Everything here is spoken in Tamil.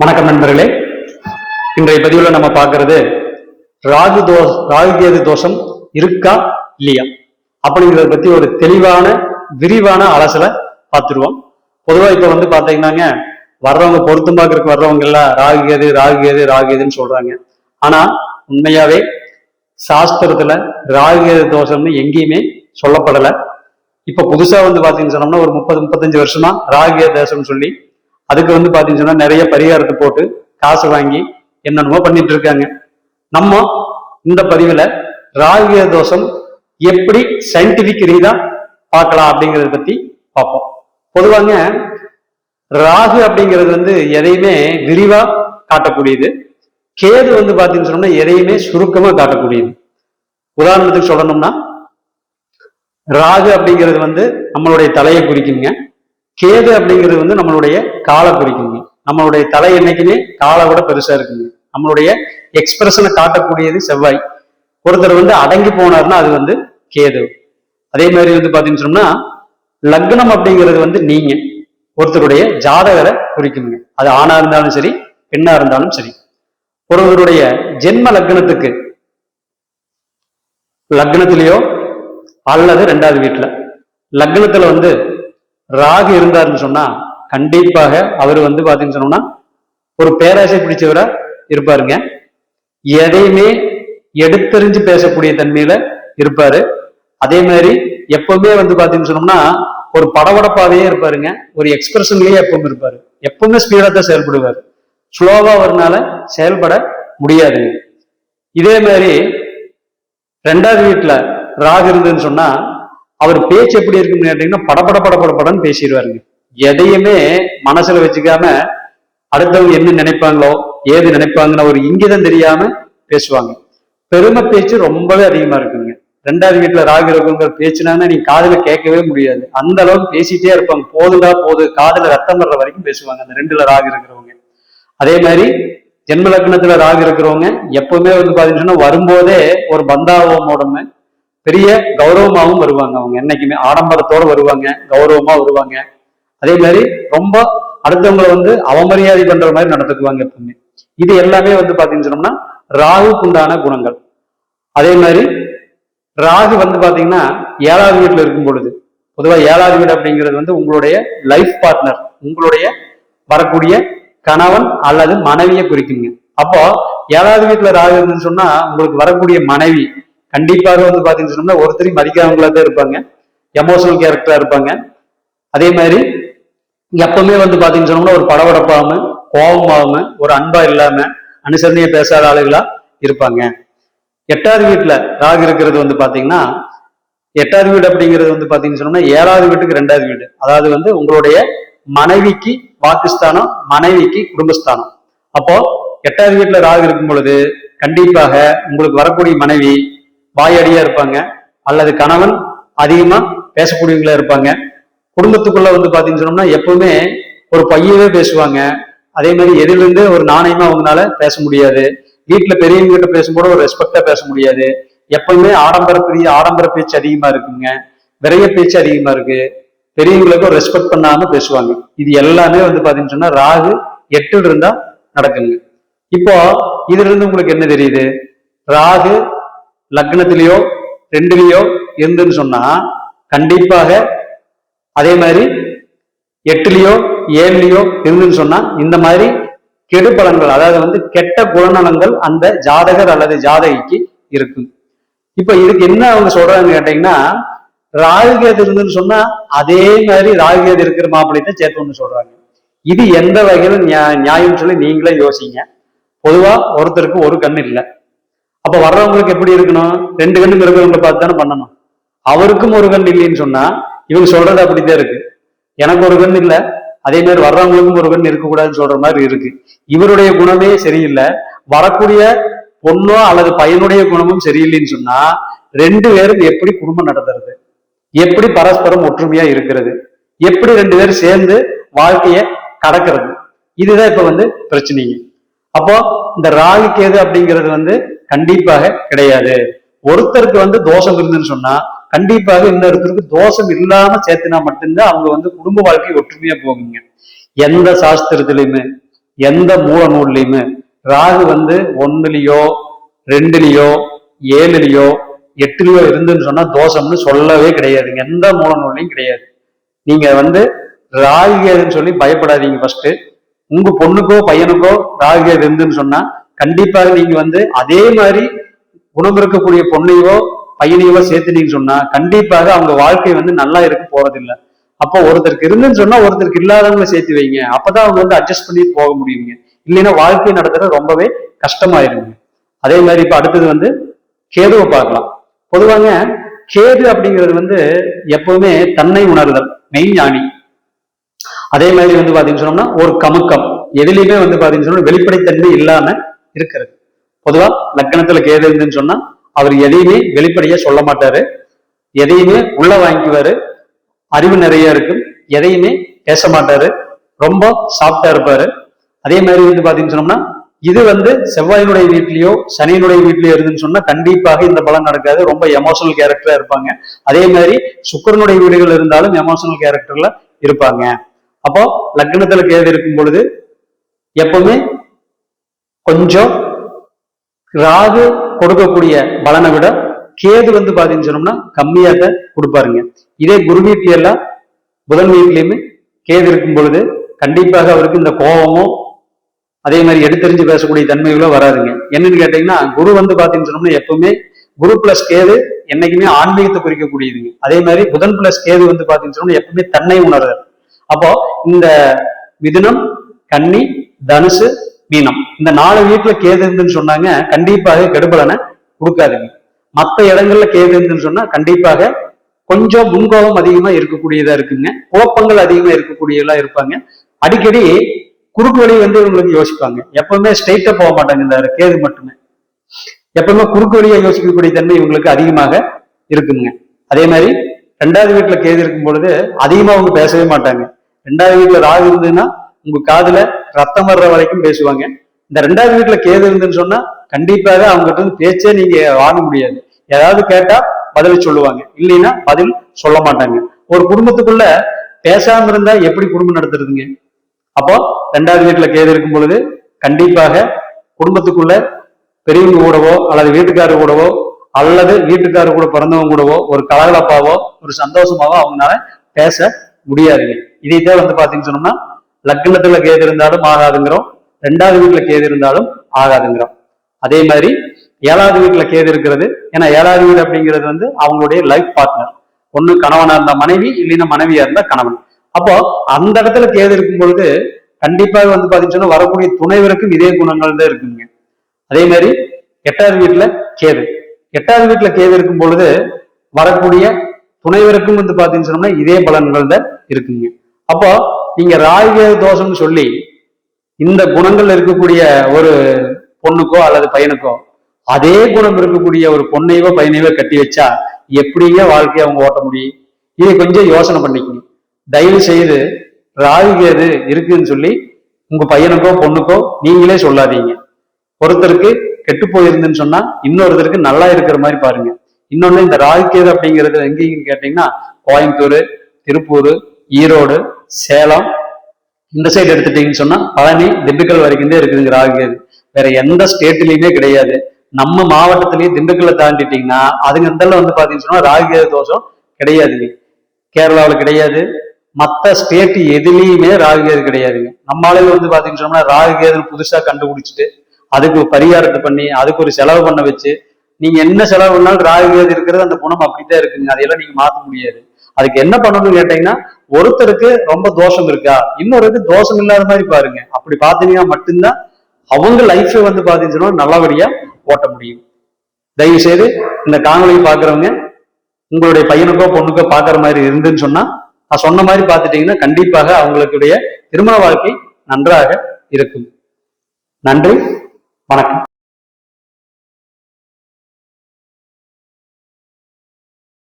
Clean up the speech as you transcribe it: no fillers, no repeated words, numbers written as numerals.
வணக்கம் நண்பர்களே. இன்றைய பதிவில் நம்ம பார்க்கறது ராகு கேது தோஷம் இருக்கா இல்லையா அப்படிங்கிறத பத்தி ஒரு தெளிவான விரிவான அலசலை பார்த்துருவோம். பொதுவாக இப்ப பாத்தீங்கன்னாங்க வர்றவங்க பொருத்தம் பார்க்கறதுக்கு வர்றவங்க எல்லாம் ராகு கேதுன்னு சொல்றாங்க. ஆனா உண்மையாவே சாஸ்திரத்துல ராகு கேது தோஷம்னு எங்கேயுமே சொல்லப்படலை. இப்ப புதுசா பாத்தீங்கன்னு சொன்னோம்னா ஒரு 30-35 வருஷமா ராகு கேது தோஷம்னு சொல்லி அதுக்கு பாத்தீங்கன்னா நிறைய பரிகாரத்தை போட்டு காசு வாங்கி என்னென்னமோ பண்ணிட்டு இருக்காங்க. நம்ம இந்த பதிவுல ராகு கேது தோஷம் எப்படி சயின்டிபிக் ரீதியா பார்க்கலாம் அப்படிங்கறத பத்தி பார்ப்போம். பொதுவாங்க ராகு அப்படிங்கிறது எதையுமே விரிவா காட்டக்கூடியது. கேது பாத்தீங்கன்னு சொன்னோம்னா எதையுமே சுருக்கமா காட்டக்கூடியது. உதாரணத்துக்கு சொல்லணும்னா ராகு அப்படிங்கிறது நம்மளுடைய தலையை குறிக்குங்க. கேது அப்படிங்கிறது நம்மளுடைய காலை குறிக்குங்க. நம்மளுடைய தலை என்னைக்குமே காலை விட பெருசா இருக்குங்க. நம்மளுடைய எக்ஸ்பிரஷனை காட்டக்கூடியது செவ்வாய். ஒருத்தர் அடங்கி போனார்னா அது கேது. அதே மாதிரி பாத்தீங்கன்னு சொன்னா லக்னம் அப்படிங்கிறது நீங்க ஒருத்தருடைய ஜாதகரை குறிக்குங்க. அது ஆணா இருந்தாலும் சரி பெண்ணா இருந்தாலும் சரி. ஒருவருடைய ஜென்ம லக்னத்துக்கு லக்னத்திலேயோ அல்லது 2வது வீட்டுல லக்னத்துல ராகு இருந்தாருன்னு சொன்னா கண்டிப்பாக அவர் பாத்தீங்கன்னு சொன்னோம்னா ஒரு பேராசை பிடிச்சவரா இருப்பாருங்க. எதையுமே எடுத்தறிஞ்சு பேசக்கூடிய தன்மையில இருப்பாரு. அதே மாதிரி எப்பவுமே பாத்தீங்கன்னு சொன்னோம்னா ஒரு படபடப்பாவே இருப்பாருங்க. ஒரு எக்ஸ்பிரஷன்லயே எப்பவும் இருப்பாரு. எப்பவுமே ஸ்பீடா தான் செயல்படுவார். ஸ்லோவா வரனால செயல்பட முடியாதுங்க. இதே மாதிரி 2வது வீட்டுல ராகு இருந்ததுன்னு சொன்னா அவர் பேச்சு எப்படி இருக்குன்னு கேட்டீங்கன்னா படப்படன்னு பேசிடுவாருங்க. எதையுமே மனசுல வச்சுக்காம அடுத்தவங்க என்ன நினைப்பாங்களோ ஏது நினைப்பாங்கன்னு ஒரு இங்கிதம் தெரியாம பேசுவாங்க. பெருமை பேச்சு ரொம்பவே அதிகமா இருக்குங்க. 2வது வீட்டுல ராகு இருக்குங்கிற பேச்சுனாங்கன்னா நீங்க காதுல கேட்கவே முடியாது. அந்த அளவுக்கு பேசிட்டே இருப்பாங்க. போது காதுல ரத்தம் வர்ற வரைக்கும் பேசுவாங்க அந்த 2ல ராகு இருக்கிறவங்க. அதே மாதிரி ஜென்ம லக்னத்துல ராகு இருக்கிறவங்க எப்பவுமே பாத்தீங்கன்னா வரும்போதே ஒரு பந்தாவோட பெரிய கௌரவமாகவும் வருவாங்க. அவங்க என்னைக்குமே ஆடம்பரத்தோட வருவாங்க, கௌரவமா வருவாங்க. அதே மாதிரி ரொம்ப அடுத்தவங்களை அவமரியாதை பண்ற மாதிரி நடத்துக்குவாங்க எப்பவுமே. இது எல்லாமே பாத்தீங்கன்னு சொன்னோம்னா ராகுக்கு உண்டான குணங்கள். அதே மாதிரி ராகு பாத்தீங்கன்னா 7வது வீட்டுல இருக்கும் பொழுது பொதுவா 7வது வீடு அப்படிங்கிறது உங்களுடைய லைஃப் பார்ட்னர், உங்களுடைய வரக்கூடிய கணவன் அல்லது மனைவியை குறிக்குங்க. அப்போ 7வது வீட்டுல ராகு இருந்துன்னு சொன்னா உங்களுக்கு வரக்கூடிய மனைவி கண்டிப்பாக பாத்தீங்கன்னு சொன்னோம்னா ஒருத்தரையும் மதிக்காதவங்களா தான் இருப்பாங்க. எமோஷனல் கேரக்டரா இருப்பாங்க. அதே மாதிரி எப்பவுமே பாத்தீங்கன்னு சொன்னோம்னா ஒரு படபடப்பாம கோபமாம ஒரு அன்பா இல்லாம அனுசரணையை பேசாத ஆளுகளா இருப்பாங்க. 8வது வீட்டுல ராகு இருக்கிறது பாத்தீங்கன்னா 8வது வீடு அப்படிங்கிறது பாத்தீங்கன்னு சொன்னோம்னா 7வது வீட்டுக்கு 2வது வீடு. அதாவது உங்களுடைய மனைவிக்கு வாக்குஸ்தானம், மனைவிக்கு குடும்பஸ்தானம். அப்போ 8வது வீட்டுல ராகு இருக்கும் பொழுது கண்டிப்பாக உங்களுக்கு வரக்கூடிய மனைவி வாயடியா இருப்பாங்க அல்லது கணவன் அதிகமா பேசக்கூடியவங்களா இருப்பாங்க. குடும்பத்துக்குள்ள பாத்தீங்கன்னு சொன்னோம்னா எப்பவுமே ஒரு பையவே பேசுவாங்க. அதே மாதிரி எதிலிருந்து ஒரு நாணயமா அவங்களால பேச முடியாது. வீட்டுல பெரியவங்க கிட்ட பேசும்போது ஒரு ரெஸ்பெக்டா பேச முடியாது. எப்பவுமே ஆடம்பர பேச்சு அதிகமா இருக்குங்க. விரைய பேச்சு அதிகமா இருக்கு. பெரியவங்களுக்கு ஒரு ரெஸ்பெக்ட் பண்ணாம பேசுவாங்க. இது எல்லாமே பாத்தீங்கன்னு சொன்னா ராகு 8ல் இருந்தா நடக்குங்க. இப்போ இதுல இருந்து உங்களுக்கு என்ன தெரியுது? ராகு லக்னத்திலேயோ 2லயோ இருந்துன்னு சொன்னா கண்டிப்பாக அதே மாதிரி 8லயோ 7லயோ இருந்துன்னு சொன்னா இந்த மாதிரி கெடு பலன்கள், அதாவது கெட்ட குணநலங்கள் அந்த ஜாதகர் அல்லது ஜாதகிக்கு இருக்கும். இப்ப இதுக்கு என்ன அவங்க சொல்றாங்க கேட்டீங்கன்னா ராகுகேது இருந்துன்னு சொன்னா அதே மாதிரி ராகுகேது இருக்கிற மாப்பிள்ளைத்த சேர்த்துன்னு சொல்றாங்க. இது எந்த வகையில நியாயம் சொல்லி நீங்களே யோசிங்க. பொதுவா ஒருத்தருக்கு ஒரு கண் இல்லை. அப்ப வர்றவங்களுக்கு எப்படி இருக்கணும்? 2 கண்ணு இருக்கிறவங்களை பார்த்து தானே பண்ணணும். அவருக்கும் ஒரு கண் இல்லைன்னு சொன்னா இவங்க சொல்றது அப்படித்தான் இருக்கு. எனக்கு ஒரு கண் இல்லை, அதே மாதிரி வர்றவங்களுக்கும் ஒரு கண் இருக்கக்கூடாதுன்னு சொல்ற மாதிரி இருக்கு. இவருடைய குணமே சரியில்லை, வரக்கூடிய பொண்ணோ அல்லது பையனுடைய குணமும் சரியில்லைன்னு சொன்னா 2 பேரும் எப்படி குடும்பம் நடத்துறது? எப்படி பரஸ்பரம் ஒற்றுமையா இருக்கிறது? எப்படி 2 பேரும் சேர்ந்து வாழ்க்கைய கடக்கிறது? இதுதான் இப்ப பிரச்சனைங்க. அப்போ இந்த ராகு கேது அப்படிங்கிறது கண்டிப்பாக கிடையாது. ஒருத்தருக்கு தோஷம் இருந்துன்னு சொன்னா கண்டிப்பாக இன்னொருத்தருக்கு தோஷம் இல்லாம சேர்த்துனா மட்டும்தான் அவங்க குடும்ப வாழ்க்கை ஒற்றுமையா போகுங்க. எந்த சாஸ்திரத்திலுமே எந்த மூல நூல்லையுமே ராகு வந்து 1லயோ 2லயோ 7லயோ 8லயோ இருந்துன்னு சொன்னா தோஷம்னு சொல்லவே கிடையாதுங்க. எந்த மூல நூல்லையும் கிடையாது. நீங்க வந்து ராகு கேதுன்னு சொல்லி பயப்படாதீங்க. ஃபர்ஸ்ட் உங்க பொண்ணுக்கோ பையனுக்கோ ராகு கேது இருந்துன்னு சொன்னா கண்டிப்பாக நீங்க வந்து அதே மாதிரி குணம் இருக்கக்கூடிய பொண்ணையோ பையனையோ சேர்த்துனீங்கன்னு சொன்னா கண்டிப்பாக அவங்க வாழ்க்கை வந்து நல்லா இருக்க போறதில்லை. அப்போ ஒருத்தருக்கு இருந்துன்னு சொன்னா ஒருத்தருக்கு இல்லாதவங்களை சேர்த்து வைங்க. அப்பதான் அவங்க வந்து அட்ஜஸ்ட் பண்ணி போக முடியுங்க. இல்லைன்னா வாழ்க்கை நடத்துறது ரொம்பவே கஷ்டமாயிருங்க. அதே மாதிரி இப்ப அடுத்தது வந்து கேதுவை பார்க்கலாம். பொதுவாங்க கேது அப்படிங்கிறது வந்து எப்பவுமே தன்னை உணர்தல், மெய்ஞானி. அதே மாதிரி வந்து பாத்தீங்கன்னு சொன்னோம்னா ஒரு கமுக்கம், எதுலையுமே வந்து பாத்தீங்கன்னு சொன்னா வெளிப்படைத்தன்மை இல்லாம இருக்கிறது. பொதுவா லக்கணத்துல கேது இருந்துன்னு சொன்னா அவர் எதையுமே வெளிப்படையா சொல்ல மாட்டாரு, எதையுமே உள்ள வாங்கிக்குவாரு, அறிவு நிறைய இருக்கு, எதையுமே பேச மாட்டாரு, ரொம்ப சாஃப்டா இருப்பாரு. அதே மாதிரி வந்து பாத்தீங்கன்னு சொன்னோம்னா இது வந்து செவ்வாயினுடைய வீட்லயோ சனியினுடைய வீட்லயோ இருந்துன்னு சொன்னா கண்டிப்பாக இந்த பலன் நடக்காது. ரொம்ப எமோஷனல் கேரக்டரா இருப்பாங்க. அதே மாதிரி சுக்கிரனுடைய வீடுகள் இருந்தாலும் எமோஷனல் கேரக்டர்ல இருப்பாங்க. அப்போ லக்னத்துல கேது இருக்கும் பொழுது எப்பவுமே கொஞ்சம் ராகு கொடுக்கக்கூடிய பலனை விட கேது வந்து பாத்தீங்கன்னு சொன்னோம்னா கம்மியாக கொடுப்பாருங்க. இதே குரு வீட்ல எல்லாம் புதன் வீட்லயுமே கேது இருக்கும் பொழுது கண்டிப்பாக அவருக்கு இந்த கோபமோ அதே மாதிரி எடுத்தறிஞ்சு பேசக்கூடிய தன்மைகளோ வராதுங்க. என்னன்னு கேட்டீங்கன்னா குரு வந்து பாத்தீங்கன்னு சொன்னோம்னா எப்பவுமே குரு பிளஸ் கேது என்னைக்குமே ஆன்மீகத்தை குறிக்கக்கூடியதுங்க. அதே மாதிரி புதன் பிளஸ் கேது வந்து பாத்தீங்கன்னு சொன்னோம்னா எப்பவுமே தன்னை உணர்தல். அப்போ இந்த மிதுனம், கன்னி, தனுசு, மீனம் இந்த 4 வீட்டுல கேது இருந்துன்னு சொன்னாங்க கண்டிப்பாக கெடுபலனை கொடுக்காதுங்க. மற்ற இடங்கள்ல கேது இருந்துன்னு சொன்னா கண்டிப்பாக கொஞ்சம் முன்கோபம் அதிகமா இருக்கக்கூடியதா இருக்குங்க. குழப்பங்கள் அதிகமா இருக்கக்கூடியதா இருப்பாங்க. அடிக்கடி குறுக்கு வழி வந்து இவங்களுக்கு யோசிப்பாங்க. எப்பவுமே ஸ்ட்ரெயிட்டா போக மாட்டாங்க இந்த கேது மட்டுமே. எப்பவுமே குறுக்கு வழியா யோசிக்கக்கூடிய தன்மை இவங்களுக்கு அதிகமாக இருக்குங்க. அதே மாதிரி 2வது வீட்டுல கேது இருக்கும் பொழுது அதிகமா அவங்க பேசவே மாட்டாங்க. 2வது வீட்டுல ராகு இருந்ததுன்னா உங்க காதுல ரத்தம் வர்ற வரைக்கும் பேசுவாங்க. இந்த 2வது வீட்டுல கேது இருந்துன்னு சொன்னா கண்டிப்பாக அவங்ககிட்ட இருந்து பேச்சே நீங்க வாங்க முடியாது. ஏதாவது கேட்டா பதில் சொல்லுவாங்க, இல்லைன்னா பதில் சொல்ல மாட்டாங்க. ஒரு குடும்பத்துக்குள்ள பேசாம இருந்தா எப்படி குடும்பம் நடத்துறதுங்க? அப்போ 2வது வீட்டுல கேது இருக்கும் பொழுது கண்டிப்பாக குடும்பத்துக்குள்ள பெரியவங்க கூடவோ அல்லது வீட்டுக்காரர் கூடவோ அல்லது வீட்டுக்காரர் கூட பிறந்தவங்க கூடவோ ஒரு கலகலப்பாவோ ஒரு சந்தோஷமாவோ அவங்களால பேச முடியாதுங்க. இதைத்தான் வந்து பாத்தீங்கன்னு சொன்னோம்னா லக்னத்துல கேது இருந்தாலும் ஆகாதுங்கிறோம், 2வது வீட்டுல கேது இருந்தாலும் ஆகாதுங்கிறோம். அதே மாதிரி 7வது வீட்டுல கேது இருக்கிறது. ஏன்னா 7வது வீடு அப்படிங்கிறது வந்து அவங்களுடைய லைஃப் பார்ட்னர். ஒண்ணு கணவனா இருந்தா மனைவி, இல்லைன்னா மனைவியா இருந்தா கணவன். அப்போ அந்த இடத்துல கேது இருக்கும் பொழுது கண்டிப்பாக வந்து பாத்தீங்கன்னா வரக்கூடிய துணைவருக்கும் இதே குணங்கள் தான் இருக்குங்க. அதே மாதிரி 8வது வீட்டுல கேது, 8வது வீட்டுல கேது இருக்கும் பொழுது வரக்கூடிய துணைவருக்கும் வந்து பாத்தீங்கன்னு சொன்னோம்னா இதே பலன்கள் தான் இருக்குங்க. அப்போ நீங்க ராகு தோஷம்னு சொல்லி இந்த குணங்கள் இருக்கக்கூடிய ஒரு பொண்ணுக்கோ அல்லது பையனுக்கோ அதே குணம் இருக்கக்கூடிய ஒரு பொண்ணையோ பையனையோ கட்டி வச்சா எப்படிங்க வாழ்க்கையை அவங்க ஓட்ட முடியும்? இதை கொஞ்சம் யோசனை பண்ணிக்கணும். தயவு செய்து ராகு கேது இருக்குன்னு சொல்லி உங்க பையனுக்கோ பொண்ணுக்கோ நீங்களே சொல்லாதீங்க. ஒருத்தருக்கு கெட்டு போயிருந்துன்னு சொன்னா இன்னொருத்தருக்கு நல்லா இருக்கிற மாதிரி பாருங்க. இன்னொன்னு இந்த ராகு கேது அப்படிங்கிறது எங்கேன்னு கேட்டீங்கன்னா கோயம்புத்தூர், திருப்பூர், ஈரோடு, சேலம் இந்த சைடு எடுத்துட்டீங்கன்னு சொன்னா பழனி, திண்டுக்கல் வரைக்கும் இருக்குதுங்க ராகு கேது. வேற எந்த ஸ்டேட்லயுமே கிடையாது. நம்ம மாவட்டத்திலேயே திண்டுக்கல்லை தாண்டிட்டீங்கன்னா அதுங்க இருந்தாலும் வந்து பாத்தீங்கன்னு சொன்னா ராகு கேது தோஷம் கிடையாதுங்க. கேரளாவில் கிடையாது, மற்ற ஸ்டேட் எதுலேயுமே ராகு கேது கிடையாதுங்க. நம்ம ஆளுங்க வந்து பாத்தீங்கன்னு சொன்னா ராகு கேது புதுசா கண்டுபிடிச்சிட்டு அதுக்கு பரிகாரத்தை பண்ணி அதுக்கு ஒரு செலவு பண்ண வச்சு நீங்க என்ன செலவு பண்ணாலும் ராகு கேது இருக்கிறது அந்த குணம் அப்படித்தான் இருக்குங்க. அதையெல்லாம் நீங்க மாற்ற முடியாது. அதுக்கு என்ன பண்ணணும்னு கேட்டீங்கன்னா ஒருத்தருக்கு ரொம்ப தோஷம் இருக்கா, இன்னொருக்கு தோஷம் இல்லாத மாதிரி பாருங்க. அப்படி பாத்தீங்கன்னா மட்டும்தான் அவங்க லைஃப் வந்து பாத்தீங்கன்னா நல்லபடியா ஓட்ட முடியும். தயவு செய்து இந்த காணொலியை பாக்குறவங்க உங்களுடைய பையனுக்கோ பொண்ணுக்கோ பாக்குற மாதிரி இருந்துன்னு சொன்னா நான் சொன்ன மாதிரி பார்த்துட்டீங்கன்னா கண்டிப்பாக அவங்களுடைய திருமண வாழ்க்கை நன்றாக இருக்கும். நன்றி, வணக்கம்.